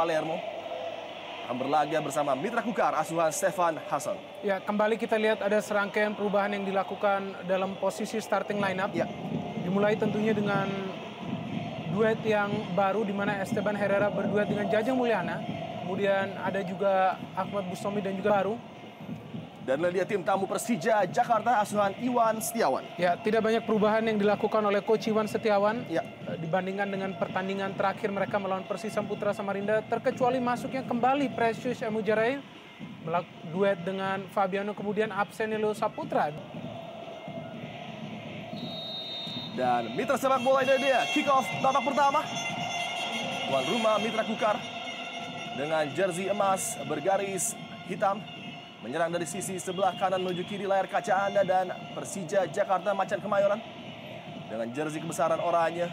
Palermo akan berlaga bersama Mitra Kukar asuhan Stefan Hansson. Ya, kembali kita lihat ada serangkaian perubahan yang dilakukan dalam posisi starting lineup. Ya. Dimulai tentunya dengan duet yang baru di mana Esteban Herrera berduet dengan Jajang Mulyana. Kemudian ada juga Ahmad Bustomi dan juga baru. Dan dia tim tamu Persija Jakarta asuhan Iwan Setiawan. Ya, tidak banyak perubahan yang dilakukan oleh Coach Iwan Setiawan Ya. Dibandingkan dengan pertandingan terakhir mereka melawan Persisam Putra Samarinda, terkecuali masuknya kembali Precious Emujarai duet dengan Fabiano, kemudian absen Leo Saputra. Dan Mitra sepak bola ini dia kick off babak pertama. Tuan rumah Mitra Kukar dengan jersey emas bergaris hitam menyerang dari sisi sebelah kanan menuju kiri layar kaca Anda, dan Persija Jakarta Macan Kemayoran dengan jersey kebesaran oranye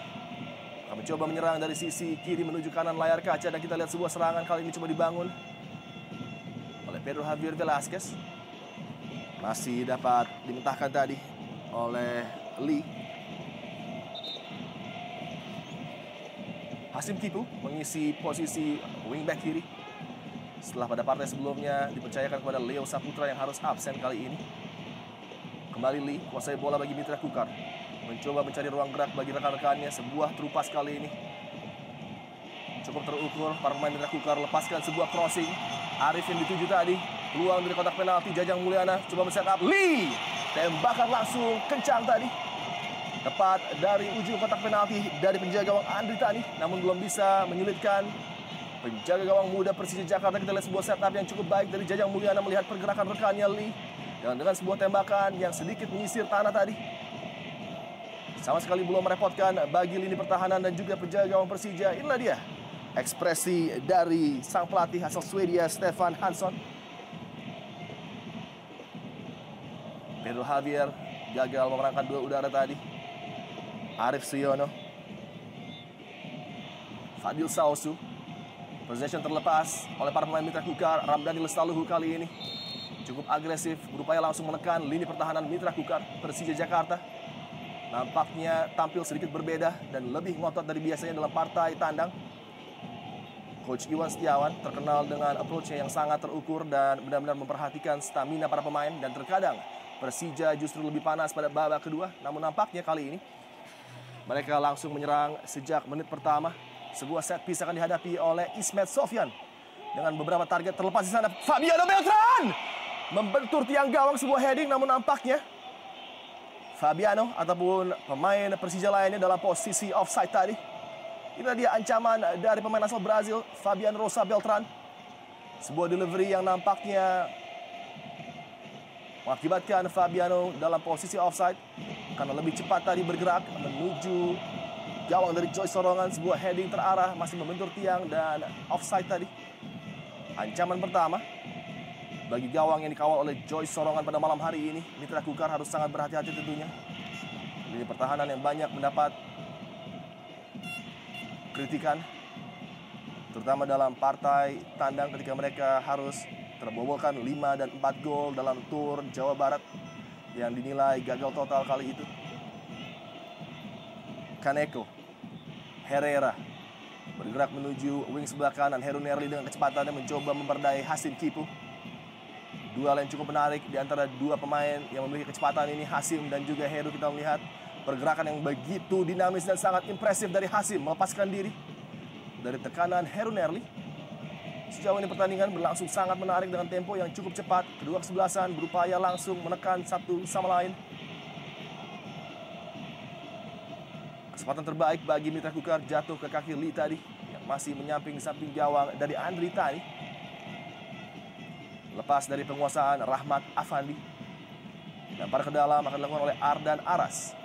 akan mencoba menyerang dari sisi kiri menuju kanan layar kaca, dan kita lihat sebuah serangan kali ini coba dibangun oleh Pedro Javier Velasquez. Masih dapat dimentahkan tadi oleh Lee. Hasim Kipu mengisi posisi wingback kiri setelah pada partai sebelumnya dipercayakan kepada Leo Saputra yang harus absen kali ini. Kembali Lee kuasai bola bagi Mitra Kukar, mencoba mencari ruang gerak bagi rekan-rekannya. Sebuah terupas kali ini cukup terukur. Para pemain Mitra Kukar lepaskan sebuah crossing. Arif yang dituju tadi, peluang dari kotak penalti. Jajang Mulyana coba men-set up. Lee tembakan langsung kencang tadi, tepat dari ujung kotak penalti dari penjaga gawang Andri Tani, namun belum bisa menyulitkan penjaga gawang muda Persija Jakarta. Kita lihat sebuah setup yang cukup baik dari Jajang Mulyana melihat pergerakan rekannya Lee, dan dengan sebuah tembakan yang sedikit menyisir tanah tadi, sama sekali belum merepotkan bagi lini pertahanan dan juga penjaga gawang Persija. Inilah dia ekspresi dari sang pelatih asal Swedia Stefan Hansson. Pedro Javier gagal memenangkan duel udara tadi. Arif Suyono, Fadil Sausu, possession terlepas oleh para pemain Mitra Kukar. Ramdhani Lestaluhu kali ini cukup agresif, berupaya langsung menekan lini pertahanan Mitra Kukar. Persija Jakarta nampaknya tampil sedikit berbeda dan lebih ngotot dari biasanya dalam partai tandang. Coach Iwan Setiawan terkenal dengan approach-nya yang sangat terukur dan benar-benar memperhatikan stamina para pemain, dan terkadang Persija justru lebih panas pada babak kedua. Namun nampaknya kali ini mereka langsung menyerang sejak menit pertama. Sebuah set piece akan dihadapi oleh Ismet Sofyan dengan beberapa target terlepas di sana. Fabiano Beltran membentur tiang gawang, sebuah heading, namun nampaknya Fabiano ataupun pemain Persija lainnya dalam posisi offside tadi. Inilah dia ancaman dari pemain asal Brazil, Fabian Rosa Beltran. Sebuah delivery yang nampaknya mengakibatkan Fabiano dalam posisi offside karena lebih cepat tadi bergerak menuju gawang dari Joy Sorongan. Sebuah heading terarah masih membentur tiang dan offside tadi. Ancaman pertama bagi gawang yang dikawal oleh Joy Sorongan pada malam hari ini. Mitra Kukar harus sangat berhati-hati tentunya. Lini pertahanan yang banyak mendapat kritikan, terutama dalam partai tandang ketika mereka harus terbobolkan 5 dan 4 gol dalam tur Jawa Barat yang dinilai gagal total kali itu. Kaneko, Herrera bergerak menuju wing sebelah kanan. Heru Nerli dengan kecepatannya mencoba memperdaya Hasim Kipu. Duel yang cukup menarik di antara dua pemain yang memiliki kecepatan ini, Hasim dan juga Heru. Kita melihat pergerakan yang begitu dinamis dan sangat impresif dari Hasim melepaskan diri dari tekanan Heru Nerli. Sejauh ini pertandingan berlangsung sangat menarik dengan tempo yang cukup cepat. Kedua kesebelasan berupaya langsung menekan satu sama lain. Kesempatan terbaik bagi Mitra Kukar jatuh ke kaki Lee tadi yang masih menyamping di samping gawang dari Andri Tani. Lepas dari penguasaan Rahmat Afandi, lempar ke dalam akan dilakukan oleh Ardan Aras.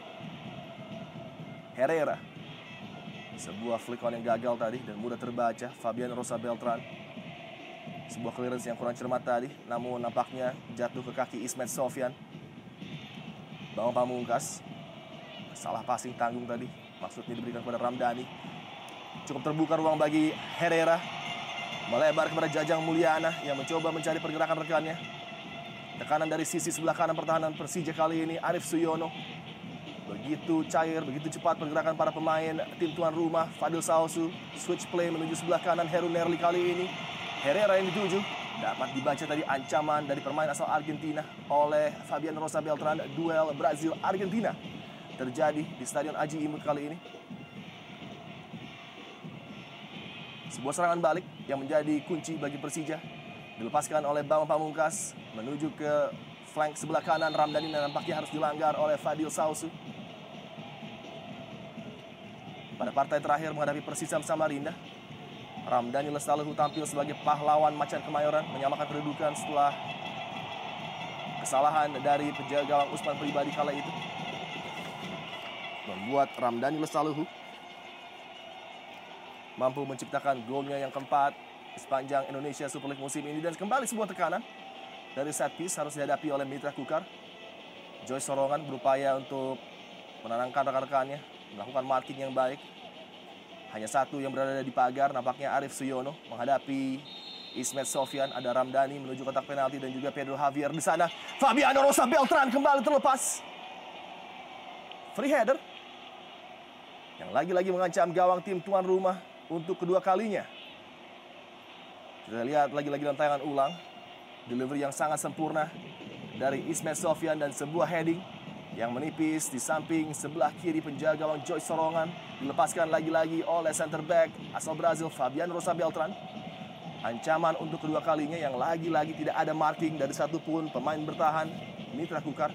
Herrera, sebuah flick on yang gagal tadi dan mudah terbaca. Fabian Rosa Beltran, sebuah clearance yang kurang cermat tadi, namun nampaknya jatuh ke kaki Ismet Sofyan. Bang Pamungkas, salah passing tanggung tadi, maksudnya diberikan kepada Ramdhani. Cukup terbuka ruang bagi Herrera, melebar kepada Jajang Mulyana yang mencoba mencari pergerakan rekannya. Tekanan dari sisi sebelah kanan pertahanan Persija kali ini, Arif Suyono Begitu cair, begitu cepat pergerakan para pemain tim tuan rumah. Fadil Sausu switch play menuju sebelah kanan Heru Nerli kali ini. Herrera yang dituju. Dapat dibaca tadi ancaman dari pemain asal Argentina oleh Fabian Rosa Beltran. Duel Brazil-Argentina terjadi di Stadion Aji Imut kali ini. Sebuah serangan balik yang menjadi kunci bagi Persija. Dilepaskan oleh Bambang Pamungkas menuju ke flank sebelah kanan. Ramdhani dan nampaknya harus dilanggar oleh Fadil Sausu. Pada partai terakhir menghadapi Persisam Samarinda, Ramdhani Lestaluhu tampil sebagai pahlawan Macan Kemayoran, menyamakan kedudukan setelah kesalahan dari penjaga gawang Usman Pribadi kala itu. Membuat Ramdhani Lestaluhu mampu menciptakan golnya yang keempat sepanjang Indonesia Super League musim ini. Dan kembali sebuah tekanan dari set piece harus dihadapi oleh Mitra Kukar. Joy Sorongan berupaya untuk menenangkan rekan-rekannya, melakukan marking yang baik. Hanya satu yang berada di pagar, nampaknya Arif Suyono menghadapi Ismet Sofyan. Ada Ramdhani menuju kotak penalti dan juga Pedro Javier di sana. Fabiano Rosa Beltran kembali terlepas. Free header yang lagi-lagi mengancam gawang tim tuan rumah untuk kedua kalinya. Kita lihat lagi-lagi dalam tayangan ulang. Delivery yang sangat sempurna dari Ismet Sofyan dan sebuah heading yang menipis di samping sebelah kiri penjaga gawang Joy Sorongan. Dilepaskan lagi-lagi oleh center back asal Brazil Fabian Rosa Beltran. Ancaman untuk kedua kalinya yang lagi-lagi tidak ada marking dari satupun pemain bertahan Mitra Kukar.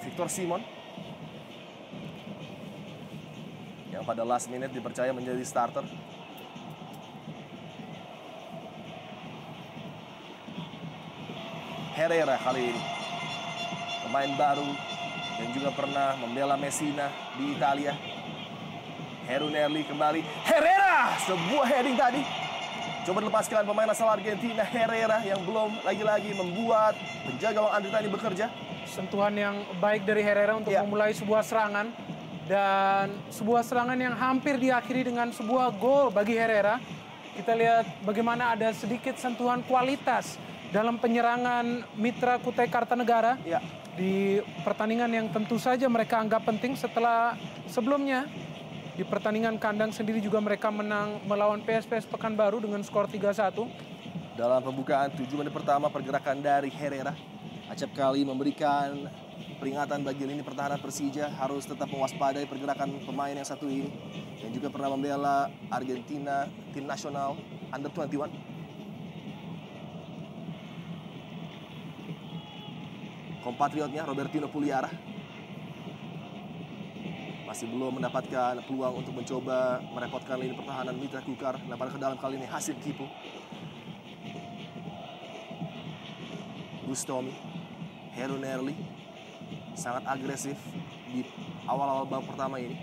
Victor Simon yang pada last minute dipercaya menjadi starter. Herrera kali ini pemain baru yang juga pernah membela Messina di Italia. Heru Nerli kembali. Herrera, sebuah heading tadi. Coba dilepaskan pemain asal Argentina Herrera yang belum lagi-lagi membuat penjaga gawang Argentina bekerja. Sentuhan yang baik dari Herrera untuk memulai sebuah serangan. Dan sebuah serangan yang hampir diakhiri dengan sebuah gol bagi Herrera. Kita lihat bagaimana ada sedikit sentuhan kualitas dalam penyerangan Mitra Kutai Kartanegara. Di pertandingan yang tentu saja mereka anggap penting setelah sebelumnya. Di pertandingan kandang sendiri juga mereka menang melawan PSPS Pekanbaru dengan skor 3-1. Dalam pembukaan 7 menit pertama pergerakan dari Herrera acap kali memberikan peringatan bagi lini pertahanan Persija harus tetap mewaspadai pergerakan pemain yang satu ini yang juga pernah membela Argentina tim nasional under 21. Kompatriotnya Robertino Puliara masih belum mendapatkan peluang untuk mencoba merepotkan lini pertahanan Mitra Kukar. Lemparan ke dalam kali ini Hasim Kipo. Gustomi, Heru Nerli sangat agresif di awal-awal babak pertama ini.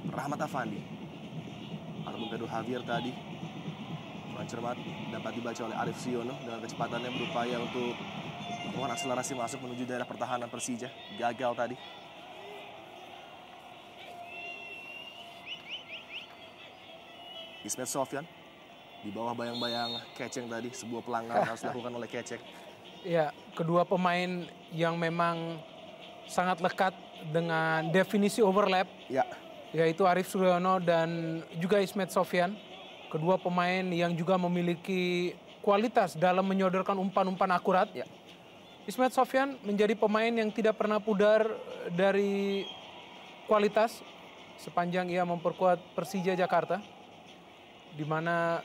Rahmat Afandi ataupun Pedro Javier tadi cermat dapat dibaca oleh Arif Suyono dengan kecepatannya berupaya untuk melakukan akselerasi masuk menuju daerah pertahanan Persija. Gagal tadi. Ismet Sofyan di bawah bayang-bayang Keceng tadi, sebuah pelanggaran harus dilakukan oleh Keceng. Ya, kedua pemain yang memang sangat lekat dengan definisi overlap, yaitu Arif Suyono dan juga Ismet Sofyan. Kedua pemain yang juga memiliki kualitas dalam menyodorkan umpan-umpan akurat. Ismet Sofyan menjadi pemain yang tidak pernah pudar dari kualitas sepanjang ia memperkuat Persija Jakarta, di mana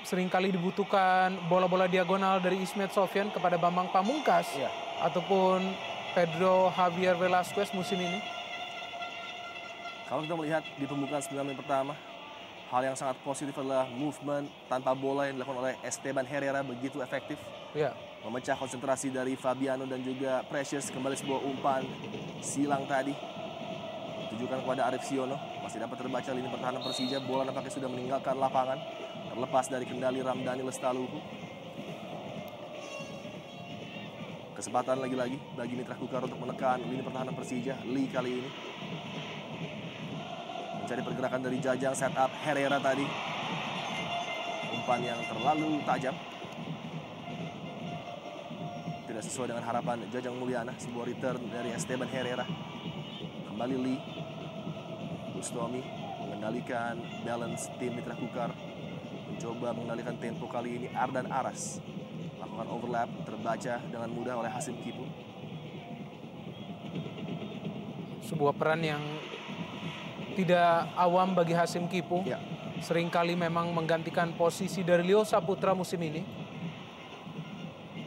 seringkali dibutuhkan bola-bola diagonal dari Ismet Sofyan kepada Bambang Pamungkas ataupun Pedro Javier Velasquez musim ini. Kalau kita melihat di pembukaan 9 menit pertama, hal yang sangat positif adalah movement tanpa bola yang dilakukan oleh Esteban Herrera begitu efektif. Memecah konsentrasi dari Fabiano dan juga Precious. Kembali sebuah umpan silang tadi ditujukan kepada Arif Suyono. Masih dapat terbaca lini pertahanan Persija. Bola nampaknya sudah meninggalkan lapangan, terlepas dari kendali Ramdhani Lestaluhu. Kesempatan lagi-lagi bagi Mitra Kukar untuk menekan lini pertahanan Persija. Lee kali ini mencari pergerakan dari Jajang, setup Herrera tadi. Umpan yang terlalu tajam. Tidak sesuai dengan harapan Jajang Mulyana. Sebuah return dari Esteban Herrera. Kembali Lee. Bustomi mengendalikan balance tim Mitra Kukar. Mencoba mengendalikan tempo kali ini. Ardan Aras melakukan overlap, terbaca dengan mudah oleh Hasim Kipu. Sebuah peran yang tidak awam bagi Hasim Kipu. Ya. Seringkali memang menggantikan posisi dari Leo Saputra musim ini.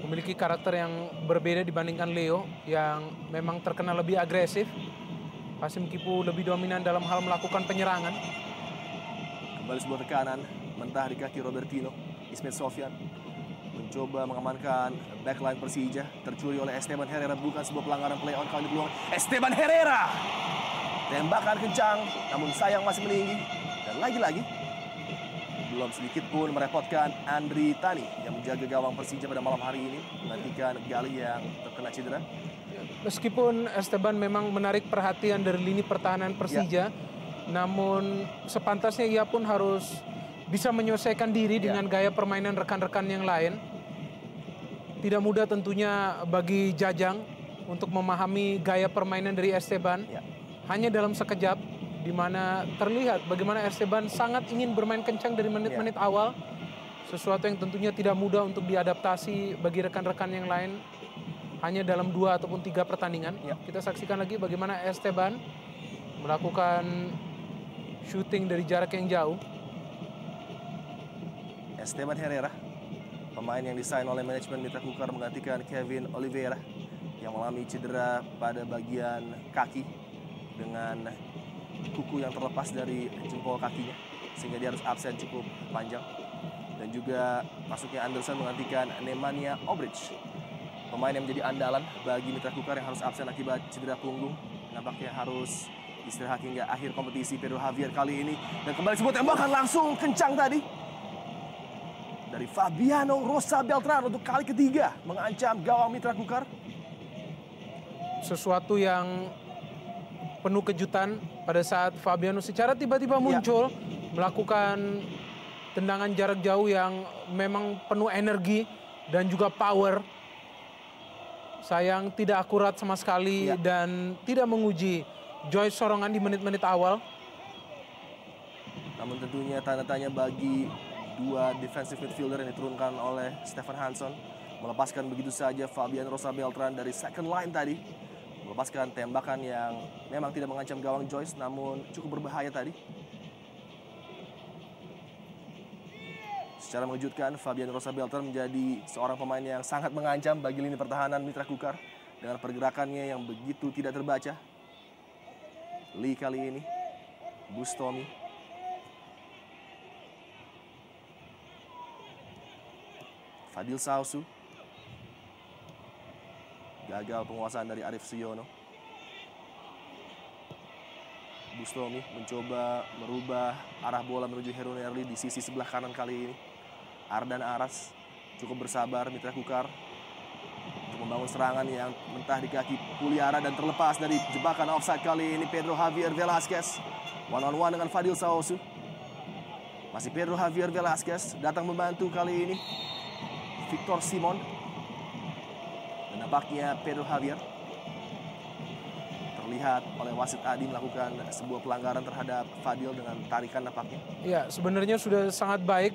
Memiliki karakter yang berbeda dibandingkan Leo yang memang terkenal lebih agresif. Hasim Kipu lebih dominan dalam hal melakukan penyerangan. Kembali sebuah tekanan mentah di kaki Robertino. Ismet Sofyan mencoba mengamankan backline Persija. Tercuri oleh Esteban Herrera, bukan sebuah pelanggaran play on kali ini peluang Esteban Herrera. Tembakan kencang, namun sayang masih meninggi. Dan lagi-lagi belum sedikit pun merepotkan Andri Tani yang menjaga gawang Persija pada malam hari ini, menggantikan Galih yang terkena cedera. Meskipun Esteban memang menarik perhatian dari lini pertahanan Persija, namun sepantasnya ia pun harus bisa menyelesaikan diri dengan gaya permainan rekan-rekan yang lain. Tidak mudah tentunya bagi Jajang untuk memahami gaya permainan dari Esteban. Hanya dalam sekejap, di mana terlihat bagaimana Esteban sangat ingin bermain kencang dari menit-menit awal. Sesuatu yang tentunya tidak mudah untuk diadaptasi bagi rekan-rekan yang lain. Hanya dalam 2 ataupun 3 pertandingan. Kita saksikan lagi bagaimana Esteban melakukan shooting dari jarak yang jauh. Esteban Herrera, pemain yang disign oleh manajemen Mitra Kukar, menggantikan Kevin Oliveira yang mengalami cedera pada bagian kaki dengan kuku yang terlepas dari jempol kakinya, sehingga dia harus absen cukup panjang. Dan juga masuknya Anderson menggantikan Nemanja Obrich, pemain yang menjadi andalan bagi Mitra Kukar yang harus absen akibat cedera punggung. Nampaknya harus istirahat hingga akhir kompetisi Pedro Javier kali ini. Dan kembali sebuah tembakan langsung kencang tadi dari Fabiano Rosa Beltran untuk kali ketiga mengancam gawang Mitra Kukar. Sesuatu yang penuh kejutan pada saat Fabiano secara tiba-tiba muncul melakukan tendangan jarak jauh yang memang penuh energi dan juga power. Sayang tidak akurat sama sekali dan tidak menguji Joyce Sorongan di menit-menit awal. Namun tentunya tanda tanya bagi 2 defensive midfielder yang diturunkan oleh Stefan Hansson. Melepaskan begitu saja Fabian Rosa Beltran dari second line tadi. Melepaskan tembakan yang memang tidak mengancam gawang Joyce, namun cukup berbahaya tadi. Secara mengejutkan, Fabian Rosa Beltran menjadi seorang pemain yang sangat mengancam bagi lini pertahanan Mitra Kukar dengan pergerakannya yang begitu tidak terbaca. Lee kali ini, Bustomi. Fadil Sausu. Gagal penguasaan dari Arif Suyono. Bustomi mencoba merubah arah bola menuju Heron Erli di sisi sebelah kanan kali ini. Ardan Aras cukup bersabar Mitra Kukar untuk membangun serangan yang mentah di kaki Puliara dan terlepas dari jebakan offside kali ini. Pedro Javier Velasquez one on one dengan Fadil Sausu. Masih Pedro Javier Velasquez datang membantu kali ini Victor Simon. Dan nampaknya Pedro Javier terlihat oleh wasit Adi melakukan sebuah pelanggaran terhadap Fadil dengan tarikan nampaknya. Ya, sebenarnya sudah sangat baik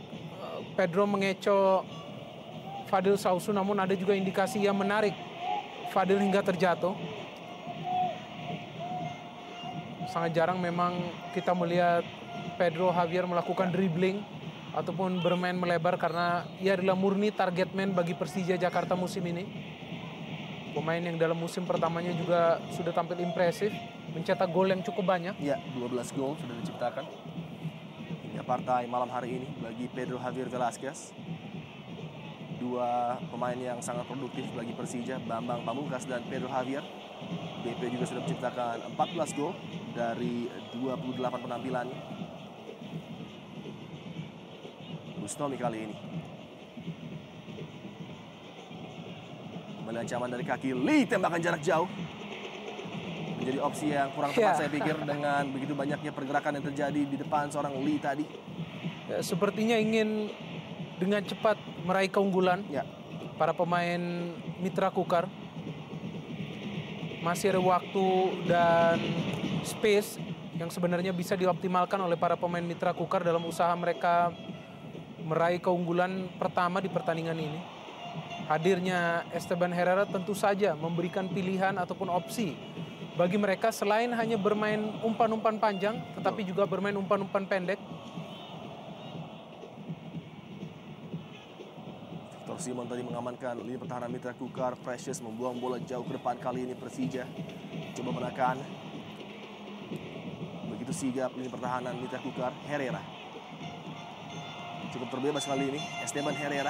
Pedro mengecoh Fadil Sausu, namun ada juga indikasi yang menarik Fadil hingga terjatuh. Sangat jarang memang kita melihat Pedro Javier melakukan dribbling ataupun bermain melebar karena ia adalah murni target man bagi Persija Jakarta musim ini. Pemain yang dalam musim pertamanya juga sudah tampil impresif, mencetak gol yang cukup banyak. Ya, 12 gol sudah diciptakan hingga partai malam hari ini bagi Pedro Javier Velasquez. 2 pemain yang sangat produktif bagi Persija, Bambang Pamungkas dan Pedro Javier. BP juga sudah menciptakan 14 gol dari 28 penampilannya. Bustomi kali ini. Kembali ancaman dari kaki Lee, tembakan jarak jauh. Menjadi opsi yang kurang tepat saya pikir dengan begitu banyaknya pergerakan yang terjadi di depan seorang Lee tadi. Ya, sepertinya ingin dengan cepat meraih keunggulan para pemain Mitra Kukar. Masih ada waktu dan space yang sebenarnya bisa dioptimalkan oleh para pemain Mitra Kukar dalam usaha mereka meraih keunggulan pertama di pertandingan ini. Hadirnya Esteban Herrera tentu saja memberikan pilihan ataupun opsi bagi mereka selain hanya bermain umpan-umpan panjang, tetapi juga bermain umpan-umpan pendek. Victor Simon tadi mengamankan lini pertahanan Mitra Kukar. Precious membuang bola jauh ke depan, kali ini Persija coba menekan. Begitu sigap lini pertahanan Mitra Kukar. Herrera cukup terbebas kali ini. Esteban Herrera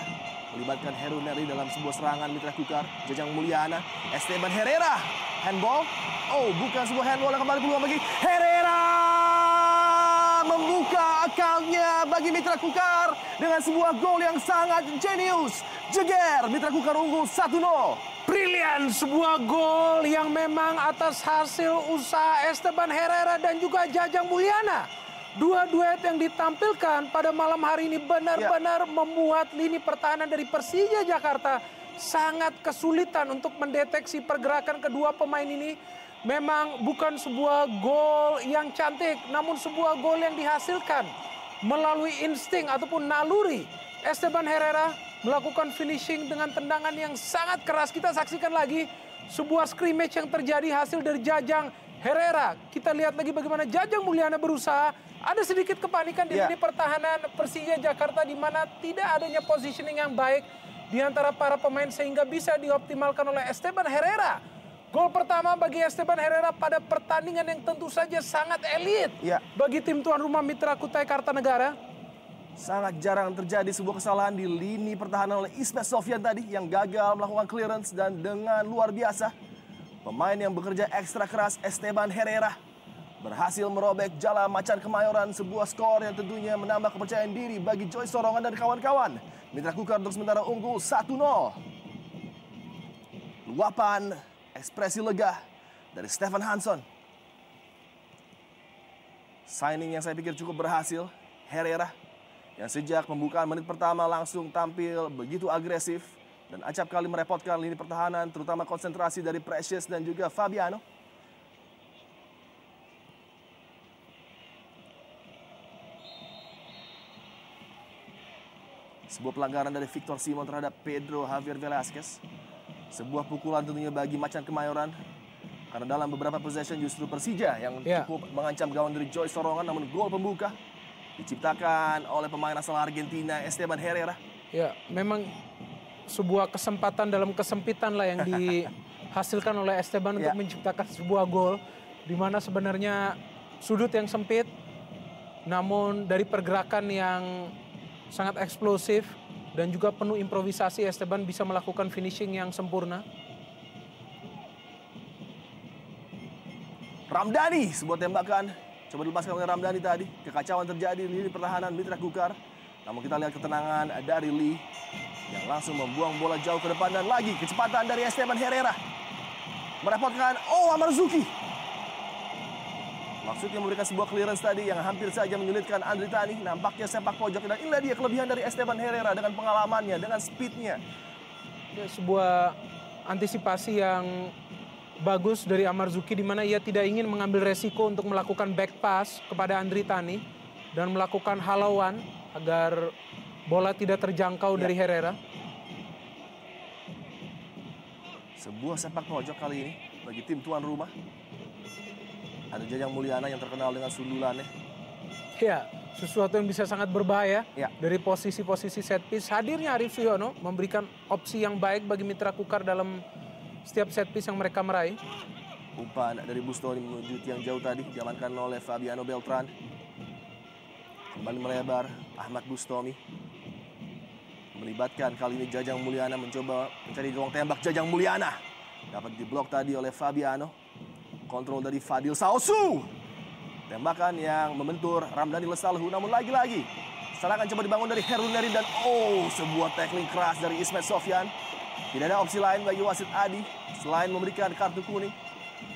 melibatkan Heru Neri dalam sebuah serangan Mitra Kukar. Jajang Mulyana, Esteban Herrera, handball. Oh, bukan sebuah handball, yang kembali peluang bagi Herrera. Membuka account-nya bagi Mitra Kukar dengan sebuah gol yang sangat jenius. Jeger, Mitra Kukar unggul 1-0. Brilian, sebuah gol yang memang atas hasil usaha Esteban Herrera dan juga Jajang Mulyana. Dua duet yang ditampilkan pada malam hari ini benar-benar membuat lini pertahanan dari Persija Jakarta sangat kesulitan untuk mendeteksi pergerakan kedua pemain ini. Memang bukan sebuah gol yang cantik, namun sebuah gol yang dihasilkan melalui insting ataupun naluri. Esteban Herrera melakukan finishing dengan tendangan yang sangat keras. Kita saksikan lagi sebuah scrimmage yang terjadi hasil dari Jajang Herrera. Kita lihat lagi bagaimana Jajang Mulyana berusaha. Ada sedikit kepanikan di lini pertahanan Persija Jakarta di mana tidak adanya positioning yang baik di antara para pemain sehingga bisa dioptimalkan oleh Esteban Herrera. Gol pertama bagi Esteban Herrera pada pertandingan yang tentu saja sangat elit bagi tim tuan rumah Mitra Kutai Kartanegara. Sangat jarang terjadi sebuah kesalahan di lini pertahanan oleh Ismet Sofyan tadi yang gagal melakukan clearance, dan dengan luar biasa pemain yang bekerja ekstra keras Esteban Herrera berhasil merobek jala Macan Kemayoran, sebuah skor yang tentunya menambah kepercayaan diri bagi Joy Sorongan dan kawan-kawan. Mitra Kukar untuk sementara unggul 1-0. Luapan ekspresi lega dari Stefan Hansson. Signing yang saya pikir cukup berhasil. Herrera yang sejak pembukaan menit pertama langsung tampil begitu agresif dan acap kali merepotkan lini pertahanan, terutama konsentrasi dari Precious dan juga Fabiano. Sebuah pelanggaran dari Victor Simon terhadap Pedro Javier Velasquez. Sebuah pukulan tentunya bagi Macan Kemayoran. Karena dalam beberapa possession justru Persija yang cukup mengancam gawang dari Joy Sorongan. Namun gol pembuka diciptakan oleh pemain asal Argentina Esteban Herrera. Ya, memang sebuah kesempatan dalam kesempitan lah yang dihasilkan oleh Esteban untuk menciptakan sebuah gol. Di mana sebenarnya sudut yang sempit. Namun dari pergerakan yang sangat eksplosif dan juga penuh improvisasi, Esteban bisa melakukan finishing yang sempurna. Ramdhani, sebuah tembakan coba dilepaskan oleh Ramdhani tadi. Kekacauan terjadi di lini pertahanan Mitra Kukar. Namun kita lihat ketenangan dari Lee yang langsung membuang bola jauh ke depan, dan lagi kecepatan dari Esteban Herrera merepotkan Amarzuki. Maksudnya memberikan sebuah clearance tadi yang hampir saja menyulitkan Andri Tani. Nampaknya sepak pojok, dan inilah dia kelebihan dari Esteban Herrera dengan pengalamannya, dengan speednya. Ya, sebuah antisipasi yang bagus dari Amarzuki, di mana ia tidak ingin mengambil resiko untuk melakukan back pass kepada Andri Tani dan melakukan halauan agar bola tidak terjangkau dari Herrera. Sebuah sepak pojok kali ini bagi tim tuan rumah. Ada Jajang Mulyana yang terkenal dengan sundulannya. Ya, sesuatu yang bisa sangat berbahaya dari posisi-posisi set piece. Hadirnya Arif Suyono memberikan opsi yang baik bagi Mitra Kukar dalam setiap set piece yang mereka meraih. Umpan dari Bustoni menuju tiang jauh tadi diamankan oleh Fabiano Beltran. Kembali melebar Ahmad Bustami. Melibatkan kali ini Jajang Mulyana, mencoba mencari ruang tembak. Jajang Mulyana dapat diblok tadi oleh Fabiano. Kontrol dari Fadil Saosu. Tembakan yang membentur Ramdhani Lestaluhu. Namun lagi-lagi serangan coba dibangun dari Heru Neri, dan sebuah tackling keras dari Ismet Sofyan. Tidak ada opsi lain bagi wasit Adi selain memberikan kartu kuning.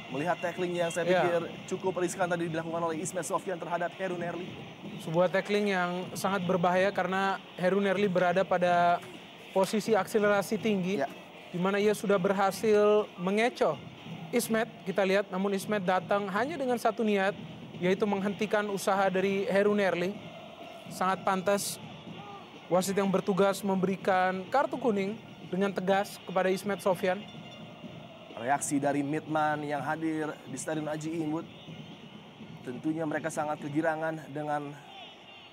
Melihat tackling yang saya pikir cukup riskan tadi dilakukan oleh Ismet Sofyan terhadap Heru Nerli. Sebuah tackling yang sangat berbahaya karena Heru Nerli berada pada posisi akselerasi tinggi. Di mana ia sudah berhasil mengecoh Ismet, kita lihat. Namun Ismet datang hanya dengan satu niat, yaitu menghentikan usaha dari Heru Nerli. Sangat pantas wasit yang bertugas memberikan kartu kuning dengan tegas kepada Ismet Sofyan. Reaksi dari Midman yang hadir di Stadion Aji Imut. Tentunya mereka sangat kegirangan dengan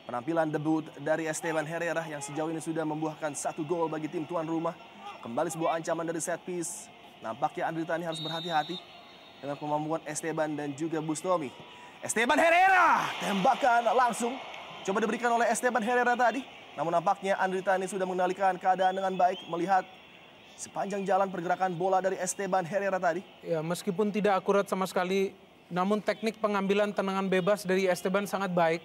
penampilan debut dari Esteban Herrera yang sejauh ini sudah membuahkan 1 gol bagi tim tuan rumah. Kembali sebuah ancaman dari set piece. Nampaknya Andri Tani harus berhati-hati dengan kemampuan Esteban dan juga Bustomi. Esteban Herrera, tembakan langsung. Coba diberikan oleh Esteban Herrera tadi. Namun nampaknya Andri Tani sudah mengendalikan keadaan dengan baik melihat sepanjang jalan pergerakan bola dari Esteban Herrera tadi. Ya, meskipun tidak akurat sama sekali, namun teknik pengambilan tendangan bebas dari Esteban sangat baik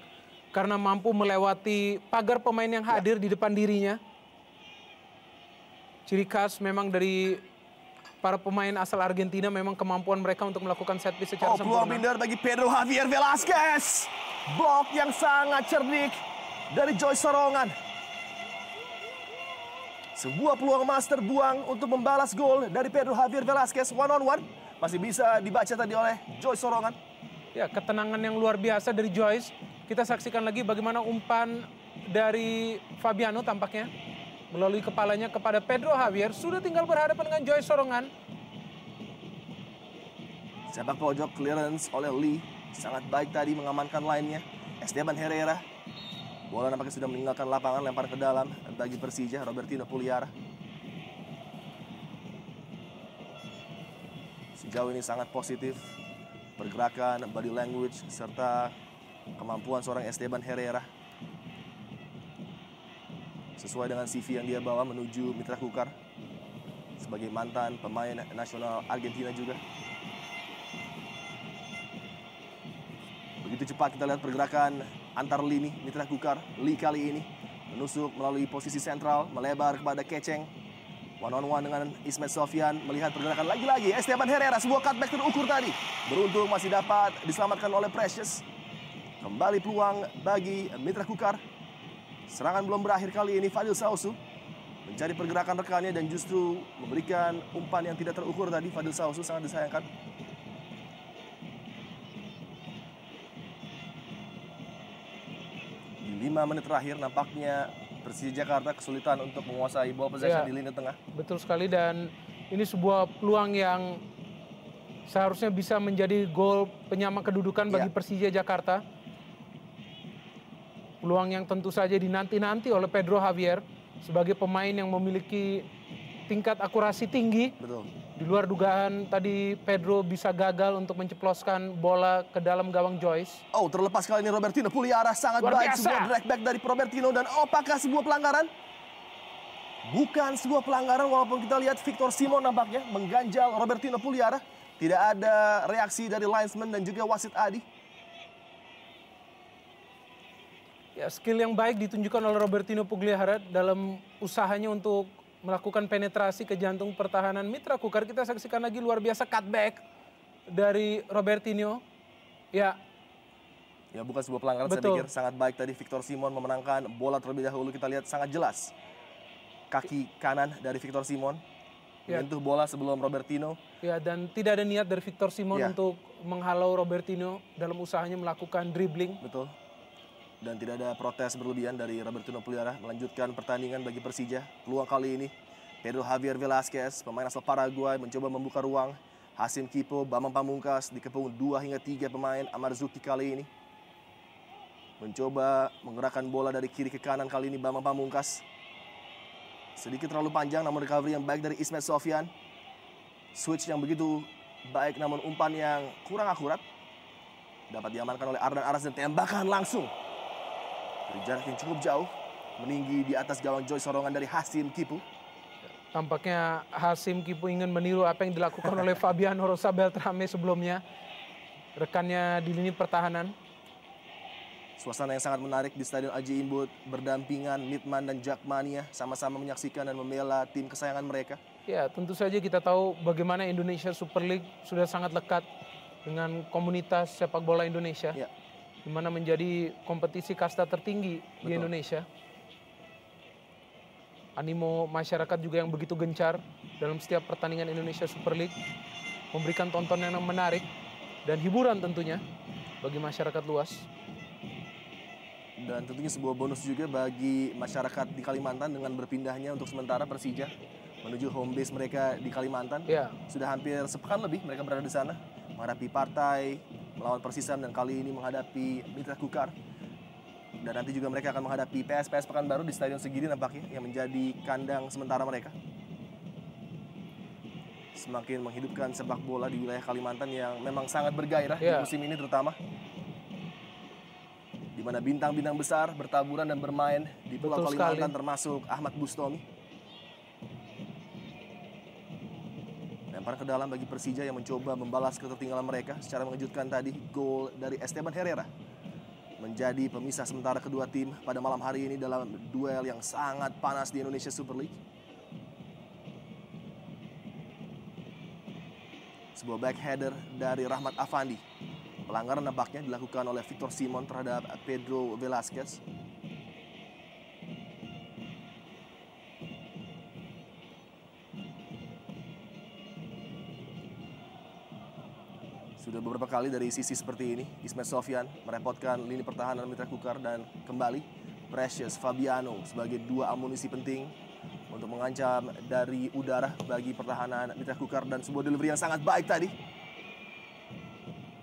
karena mampu melewati pagar pemain yang hadir di depan dirinya. Ciri khas memang dari para pemain asal Argentina, memang kemampuan mereka untuk melakukan set piece secara sempurna. Peluang binder bagi Pedro Javier Velasquez. Blok yang sangat cerdik dari Joyce Sorongan. Sebuah peluang emas terbuang untuk membalas gol dari Pedro Javier Velasquez. 1-on-1 masih bisa dibaca tadi oleh Joyce Sorongan. Ya, ketenangan yang luar biasa dari Joyce. Kita saksikan lagi bagaimana umpan dari Fabiano tampaknya melalui kepalanya kepada Pedro Javier. Sudah tinggal berhadapan dengan Joyce Sorongan. Sepak pojok clearance oleh Lee. Sangat baik tadi mengamankan lainnya. Esteban Herrera. Bola nampaknya sudah meninggalkan lapangan, lempar ke dalam bagi Persija, Robertino Puliara. Sejauh ini sangat positif pergerakan, body language, serta kemampuan seorang Esteban Herrera. Sesuai dengan CV yang dia bawa menuju Mitra Kukar sebagai mantan pemain nasional Argentina juga. Begitu cepat kita lihat pergerakan antar lini Mitra Kukar. Lee kali ini menusuk melalui posisi sentral, melebar kepada Keceng. 1-on-1 dengan Ismet Sofyan. Melihat pergerakan lagi-lagi Esteban Herrera, sebuah cutback terukur tadi. Beruntung masih dapat diselamatkan oleh Precious. Kembali peluang bagi Mitra Kukar. Serangan belum berakhir kali ini. Fadil Sausu mencari pergerakan rekannya dan justru memberikan umpan yang tidak terukur tadi. Fadil Sausu sangat disayangkan. Di 5 menit terakhir nampaknya Persija Jakarta kesulitan untuk menguasai bola possession di lini tengah. Betul sekali, dan ini sebuah peluang yang seharusnya bisa menjadi gol penyama kedudukan bagi Persija Jakarta. Peluang yang tentu saja dinanti-nanti oleh Pedro Javier sebagai pemain yang memiliki tingkat akurasi tinggi. Betul. Di luar dugaan tadi Pedro bisa gagal untuk menceploskan bola ke dalam gawang Joyce. Oh, terlepas kali ini Robertino Puliara, sangat baik sebuah drag back dari Robertino. Dan apakah sebuah pelanggaran? Bukan sebuah pelanggaran, walaupun kita lihat Victor Simon nampaknya mengganjal Robertino Puliara. Tidak ada reaksi dari linesman dan juga wasit Adi. Ya, skill yang baik ditunjukkan oleh Robertino Pugliara dalam usahanya untuk melakukan penetrasi ke jantung pertahanan Mitra Kukar. Kita saksikan lagi luar biasa cutback dari Robertino. Ya, bukan sebuah pelanggaran. Betul. Saya pikir sangat baik tadi Victor Simon memenangkan bola terlebih dahulu. Kita lihat sangat jelas kaki kanan dari Victor Simon menyentuh bola sebelum Robertino. Ya, dan tidak ada niat dari Victor Simon untuk menghalau Robertino dalam usahanya melakukan dribbling. Betul. Dan tidak ada protes berlebihan dari Robertino Puliara. Melanjutkan pertandingan bagi Persija. Peluang kali ini Pedro Javier Velasquez, pemain asal Paraguay, mencoba membuka ruang. Hasim Kipo, Bambang Pamungkas dikepung 2 hingga 3 pemain. Amarzuki kali ini mencoba menggerakkan bola dari kiri ke kanan. Kali ini Bambang Pamungkas sedikit terlalu panjang, namun recovery yang baik dari Ismet Sofyan. Switch yang begitu baik, namun umpan yang kurang akurat dapat diamankan oleh Ardan Aras dan tembakan langsung dari jarak yang cukup jauh, meninggi di atas gawang Joyce Sorongan dari Hasim Kipu. Tampaknya Hasim Kipu ingin meniru apa yang dilakukan oleh Fabiano Rosa Beltrame sebelumnya, rekannya di lini pertahanan. Suasana yang sangat menarik di Stadion Aji Imbut, berdampingan Midman dan Jakmania sama-sama menyaksikan dan membela tim kesayangan mereka. Ya, tentu saja kita tahu bagaimana Indonesia Super League sudah sangat lekat dengan komunitas sepak bola Indonesia, ya, di mana menjadi kompetisi kasta tertinggi di Indonesia. Animo masyarakat juga yang begitu gencar dalam setiap pertandingan Indonesia Super League, memberikan tontonan yang menarik dan hiburan tentunya bagi masyarakat luas. Dan tentunya sebuah bonus juga bagi masyarakat di Kalimantan dengan berpindahnya untuk sementara Persija menuju home base mereka di Kalimantan. Ya. Sudah hampir sepekan lebih mereka berada di sana, menghadapi Partai, melawan Persisam, dan kali ini menghadapi Mitra Kukar. Dan nanti juga mereka akan menghadapi PSPS Pekanbaru di Stadion Segiri nampaknya, yang menjadi kandang sementara mereka. Semakin menghidupkan sepak bola di wilayah Kalimantan yang memang sangat bergairah di musim ini terutama. Di mana bintang-bintang besar bertaburan dan bermain di Pulau Kalimantan, termasuk Ahmad Bustomi. Lemparan ke dalam bagi Persija yang mencoba membalas ketertinggalan mereka secara mengejutkan tadi. Gol dari Esteban Herrera menjadi pemisah sementara kedua tim pada malam hari ini dalam duel yang sangat panas di Indonesia Super League. Sebuah back header dari Rahmat Afandi. Pelanggaran nampaknya dilakukan oleh Victor Simon terhadap Pedro Velasquez. Sudah beberapa kali dari sisi seperti ini, Ismet Sofyan merepotkan lini pertahanan Mitra Kukar, dan kembali Precious Fabiano sebagai dua amunisi penting untuk mengancam dari udara bagi pertahanan Mitra Kukar, dan sebuah delivery yang sangat baik tadi.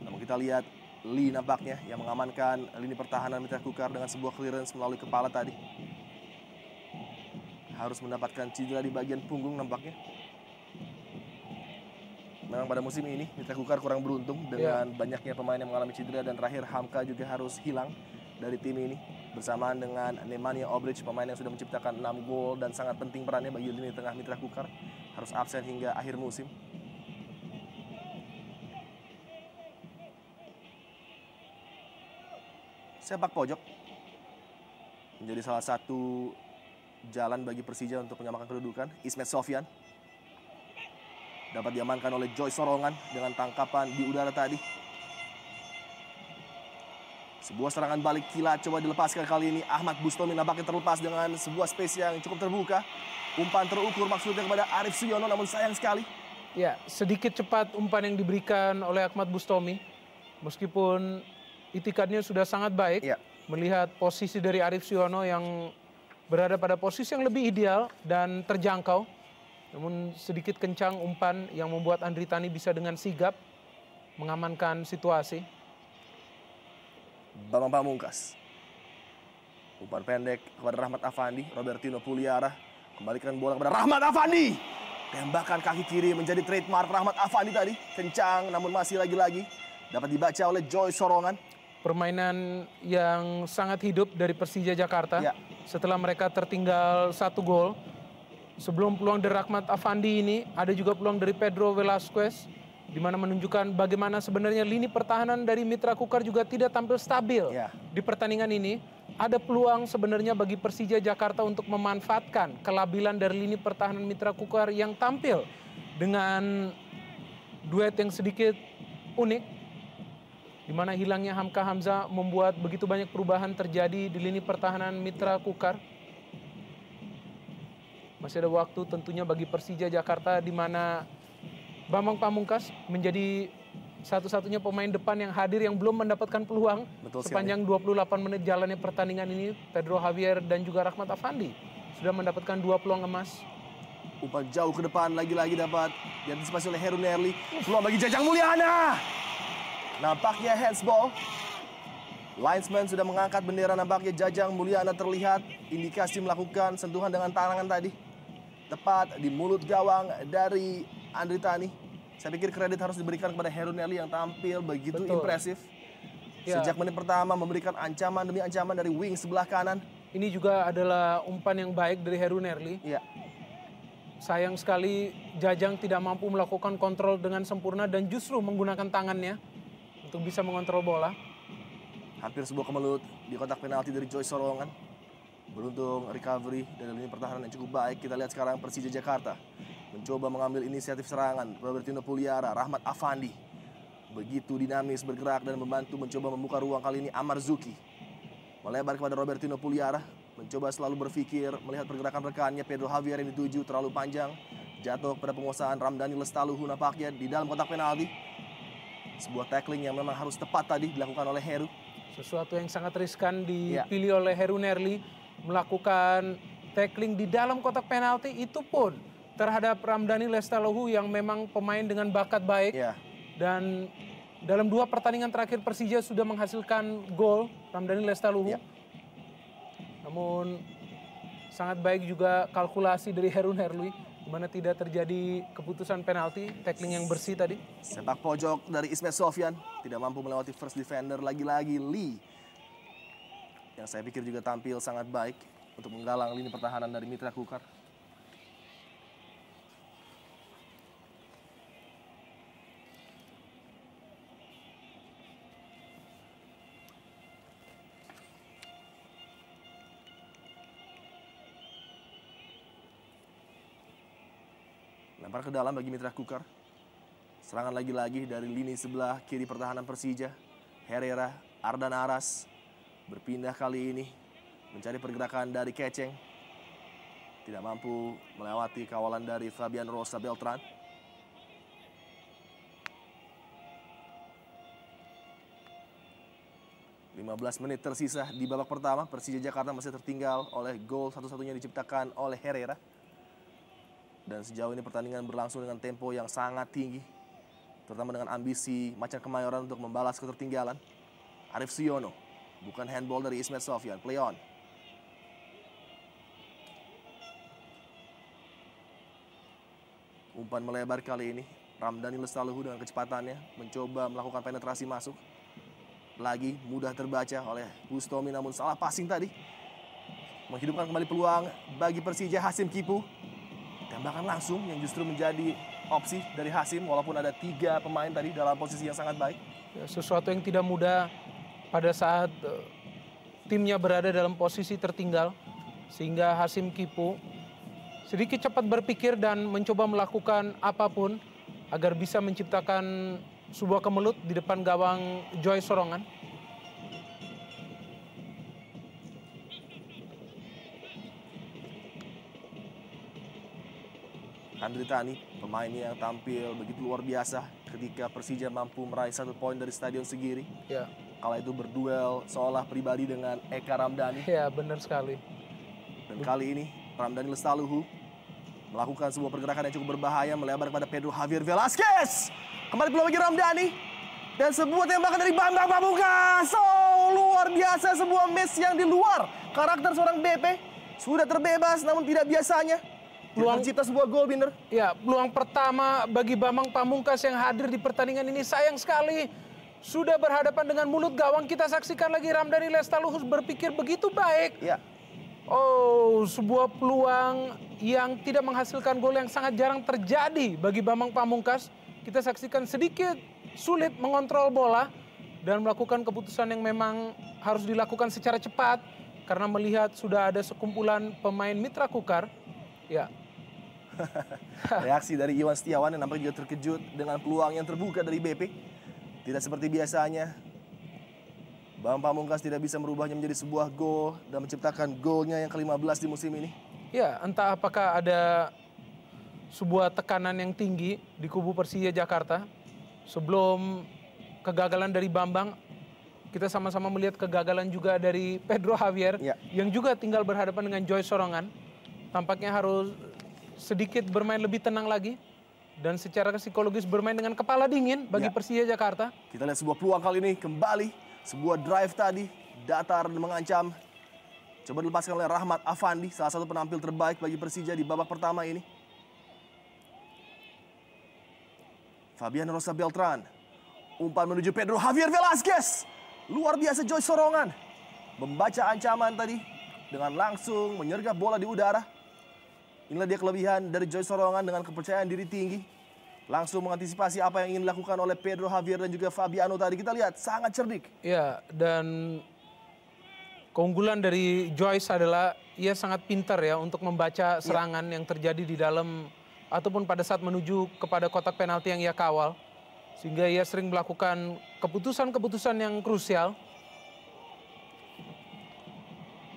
Namun kita lihat Lee nampaknya yang mengamankan lini pertahanan Mitra Kukar dengan sebuah clearance melalui kepala tadi. Harus mendapatkan cedera di bagian punggung nampaknya. Memang pada musim ini Mitra Kukar kurang beruntung dengan banyaknya pemain yang mengalami cedera, dan terakhir Hamka juga harus hilang dari tim ini bersamaan dengan Nemanja Obric, pemain yang sudah menciptakan 6 gol dan sangat penting perannya bagi lini tengah Mitra Kukar, harus absen hingga akhir musim. Sepak pojok menjadi salah satu jalan bagi Persija untuk menyamakan kedudukan. Ismet Sofyan dapat diamankan oleh Joy Sorongan dengan tangkapan di udara tadi. Sebuah serangan balik kilat coba dilepaskan kali ini. Ahmad Bustomi nampaknya terlepas dengan sebuah space yang cukup terbuka. Umpan terukur maksudnya kepada Arif Suyono, namun sayang sekali. Ya, sedikit cepat umpan yang diberikan oleh Ahmad Bustomi. Meskipun itikadnya sudah sangat baik, melihat posisi dari Arif Suyono yang berada pada posisi yang lebih ideal dan terjangkau. Namun sedikit kencang umpan yang membuat Andri Tani bisa dengan sigap mengamankan situasi. Bambang Pamungkas. Umpan pendek kepada Rahmat Afandi. Robertino Puliara kembalikan bola kepada Rahmat Afandi. Tembakan kaki kiri menjadi trademark Rahmat Afandi tadi. Kencang namun masih lagi-lagi dapat dibaca oleh Joy Sorongan. Permainan yang sangat hidup dari Persija Jakarta setelah mereka tertinggal 1 gol. Sebelum peluang dari Rahmat Afandi ini, ada juga peluang dari Pedro Velasquez, di mana menunjukkan bagaimana sebenarnya lini pertahanan dari Mitra Kukar juga tidak tampil stabil di pertandingan ini. Ada peluang sebenarnya bagi Persija Jakarta untuk memanfaatkan kelabilan dari lini pertahanan Mitra Kukar yang tampil dengan duet yang sedikit unik, di mana hilangnya Hamka Hamzah membuat begitu banyak perubahan terjadi di lini pertahanan Mitra Kukar. Masih ada waktu tentunya bagi Persija Jakarta, di mana Bambang Pamungkas menjadi satu-satunya pemain depan yang hadir yang belum mendapatkan peluang sepanjang 28 menit jalannya pertandingan ini. Pedro Javier dan juga Rahmat Afandi sudah mendapatkan 2 peluang emas. Umpan jauh ke depan lagi-lagi dapat diantisipasi oleh Heru Nerli. Peluang bagi Jajang Mulyana. Nampaknya handsball. Linesman sudah mengangkat bendera, nampaknya Jajang Mulyana terlihat indikasi melakukan sentuhan dengan tangan tadi. Tepat di mulut gawang dari Andri Tani. Saya pikir kredit harus diberikan kepada Heru Nerli yang tampil begitu impresif. Sejak menit pertama memberikan ancaman demi ancaman dari wing sebelah kanan. Ini juga adalah umpan yang baik dari Heru Nerli. Sayang sekali Jajang tidak mampu melakukan kontrol dengan sempurna dan justru menggunakan tangannya untuk bisa mengontrol bola. Hampir sebuah kemelut di kotak penalti dari Joy Sorongan. Beruntung recovery dari lini pertahanan yang cukup baik. Kita lihat sekarang Persija Jakarta mencoba mengambil inisiatif serangan. Robertino Puliara, Rahmat Afandi begitu dinamis bergerak dan membantu mencoba membuka ruang. Kali ini Amar Zuki melebar kepada Robertino Puliara, mencoba selalu berpikir melihat pergerakan rekannya. Pedro Javier yang dituju terlalu panjang, jatuh pada penguasaan Ramdhani Lestaluhu nampaknya di dalam kotak penalti. Sebuah tackling yang memang harus tepat tadi dilakukan oleh Heru. Sesuatu yang sangat riskan dipilih oleh Heru Nerli, melakukan tackling di dalam kotak penalti, itu pun terhadap Ramdhani Lestaluhu yang memang pemain dengan bakat baik. Dan dalam 2 pertandingan terakhir Persija sudah menghasilkan gol Ramdhani Lestaluhu. Namun sangat baik juga kalkulasi dari Heru Nerli, di mana tidak terjadi keputusan penalti, tackling yang bersih tadi. Sepak pojok dari Ismet Sofyan tidak mampu melewati first defender, lagi-lagi Lee yang saya pikir juga tampil sangat baik untuk menggalang lini pertahanan dari Mitra Kukar. Lempar ke dalam bagi Mitra Kukar. Serangan lagi-lagi dari lini sebelah kiri pertahanan Persija. Herrera, Ardan Aras berpindah kali ini mencari pergerakan dari Keceng. Tidak mampu melewati kawalan dari Fabian Rosa Beltran. (15 menit tersisa di babak pertama. Persija Jakarta masih tertinggal oleh gol satu-satunya diciptakan oleh Herrera. Dan sejauh ini pertandingan berlangsung dengan tempo yang sangat tinggi, terutama dengan ambisi Macan Kemayoran untuk membalas ketertinggalan. Arif Siono, bukan handball dari Ismet Sofyan, play on. Umpan melebar kali ini, Ramdhani Lestaluhu dengan kecepatannya mencoba melakukan penetrasi masuk. Lagi mudah terbaca oleh Bustomi, namun salah passing tadi menghidupkan kembali peluang bagi Persija. Hasim Kipu, tembakan langsung yang justru menjadi opsi dari Hasim, walaupun ada 3 pemain tadi dalam posisi yang sangat baik. Sesuatu yang tidak mudah pada saat timnya berada dalam posisi tertinggal, sehingga Hasim Kipu sedikit cepat berpikir dan mencoba melakukan apapun agar bisa menciptakan sebuah kemelut di depan gawang Joy Sorongan. Andri Tani, pemain yang tampil begitu luar biasa ketika Persija mampu meraih 1 poin dari Stadion Segiri. Kala itu berduel seolah pribadi dengan Eka Ramdhani. Ya, benar sekali. Dan kali ini Ramdhani Lestaluhu melakukan sebuah pergerakan yang cukup berbahaya, melebar kepada Pedro Javier Velasquez. Kembali peluang bagi Ramdhani. Dan sebuah tembakan dari Bambang Pamungkas. Luar biasa, sebuah match yang di luar karakter seorang BP. Sudah terbebas namun tidak biasanya. Peluang mencipta sebuah gol, Binder. Ya, peluang pertama bagi Bambang Pamungkas yang hadir di pertandingan ini. Sayang sekali sudah berhadapan dengan mulut gawang. Kita saksikan lagi Ramdhani Lestaluhu berpikir begitu baik. Sebuah peluang yang tidak menghasilkan gol yang sangat jarang terjadi bagi Bambang Pamungkas. Kita saksikan sedikit sulit mengontrol bola dan melakukan keputusan yang memang harus dilakukan secara cepat karena melihat sudah ada sekumpulan pemain Mitra Kukar. Reaksi dari Iwan Setiawan yang nampaknya juga terkejut dengan peluang yang terbuka dari BP. Tidak seperti biasanya, Bambang Pamungkas tidak bisa merubahnya menjadi sebuah gol dan menciptakan golnya yang ke-15 di musim ini. Ya, entah apakah ada sebuah tekanan yang tinggi di kubu Persija Jakarta. Sebelum kegagalan dari Bambang, kita sama-sama melihat kegagalan juga dari Pedro Javier yang juga tinggal berhadapan dengan Joy Sorongan. Tampaknya harus sedikit bermain lebih tenang lagi dan secara psikologis bermain dengan kepala dingin bagi Persija Jakarta. Kita lihat sebuah peluang kali ini kembali, sebuah drive tadi datar dan mengancam. Coba dilepaskan oleh Rahmat Afandi, salah satu penampil terbaik bagi Persija di babak pertama ini. Fabian Rosa Beltran, umpan menuju Pedro Javier Velasquez. Luar biasa Joy Sorongan membaca ancaman tadi dengan langsung menyergap bola di udara. Inilah dia kelebihan dari Joy Sorongan dengan kepercayaan diri tinggi. langsung mengantisipasi apa yang ingin dilakukan oleh Pedro Javier dan juga Fabiano tadi. Kita lihat sangat cerdik. Ya, dan keunggulan dari Joyce adalah ia sangat pintar ya untuk membaca serangan yang terjadi di dalam ataupun pada saat menuju kepada kotak penalti yang ia kawal. Sehingga ia sering melakukan keputusan-keputusan yang krusial.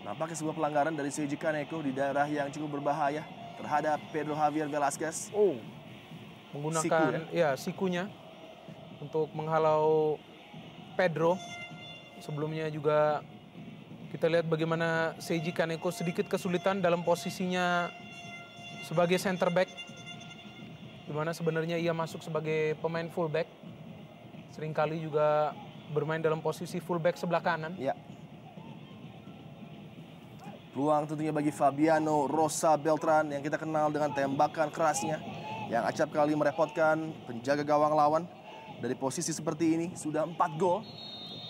Nampaknya sebuah pelanggaran dari Seiji Kaneko di daerah yang cukup berbahaya terhadap Pedro Javier Velasquez. Menggunakan sikunya untuk menghalau Pedro. Sebelumnya juga kita lihat bagaimana Seiji Kaneko sedikit kesulitan dalam posisinya sebagai center back, di mana sebenarnya ia masuk sebagai pemain fullback. Seringkali juga bermain dalam posisi fullback sebelah kanan. Ya. Peluang tentunya bagi Fabiano Rosa Beltran yang kita kenal dengan tembakan kerasnya yang acap kali merepotkan penjaga gawang lawan. Dari posisi seperti ini sudah 4 gol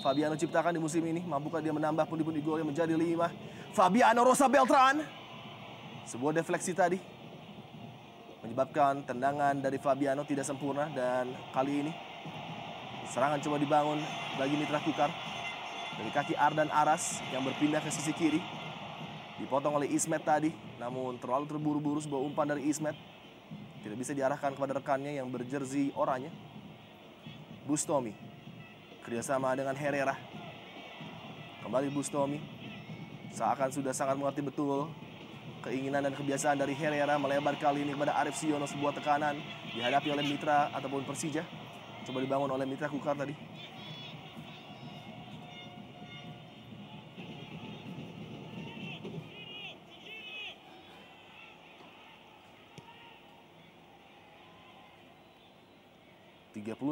Fabiano ciptakan di musim ini. Mampukah dia menambah pundi-pundi gol yang menjadi 5? Fabiano Rosa Beltran. Sebuah defleksi tadi menyebabkan tendangan dari Fabiano tidak sempurna, dan kali ini serangan coba dibangun bagi Mitra Kukar dari kaki Ardan Aras yang berpindah ke sisi kiri. Dipotong oleh Ismet tadi, namun terlalu terburu-buru sebuah umpan dari Ismet. Tidak bisa diarahkan kepada rekannya yang berjersey oranye. Bustomi kerjasama dengan Herrera. Kembali Bustomi. Seakan sudah sangat mengerti betul keinginan dan kebiasaan dari Herrera melebar kali ini kepada Arif Siono. Sebuah tekanan dihadapi oleh Mitra ataupun Persija. Coba dibangun oleh Mitra Kukar tadi.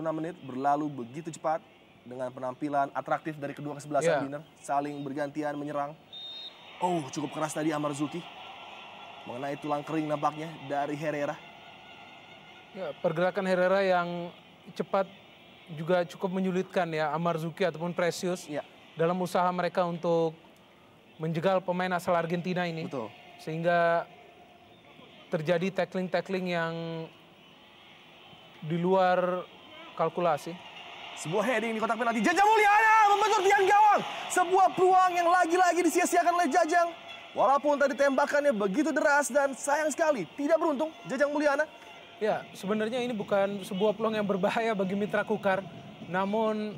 Menit berlalu begitu cepat dengan penampilan atraktif dari kedua kesebelasan Biner, saling bergantian menyerang. Cukup keras tadi Amarzuki mengenai tulang kering nampaknya dari Herrera. Ya, pergerakan Herrera yang cepat juga cukup menyulitkan ya Amarzuki ataupun Precious dalam usaha mereka untuk menjegal pemain asal Argentina ini. Betul. Sehingga terjadi tackling-tackling yang di luar kalkulasi. Sebuah heading di kotak penalti. Jajang Mulyana membentur tiang gawang. Sebuah peluang yang lagi-lagi disia-siakan oleh Jajang. Walaupun tadi tembakannya begitu deras dan sayang sekali tidak beruntung Jajang Mulyana. Ya, sebenarnya ini bukan sebuah peluang yang berbahaya bagi Mitra Kukar. Namun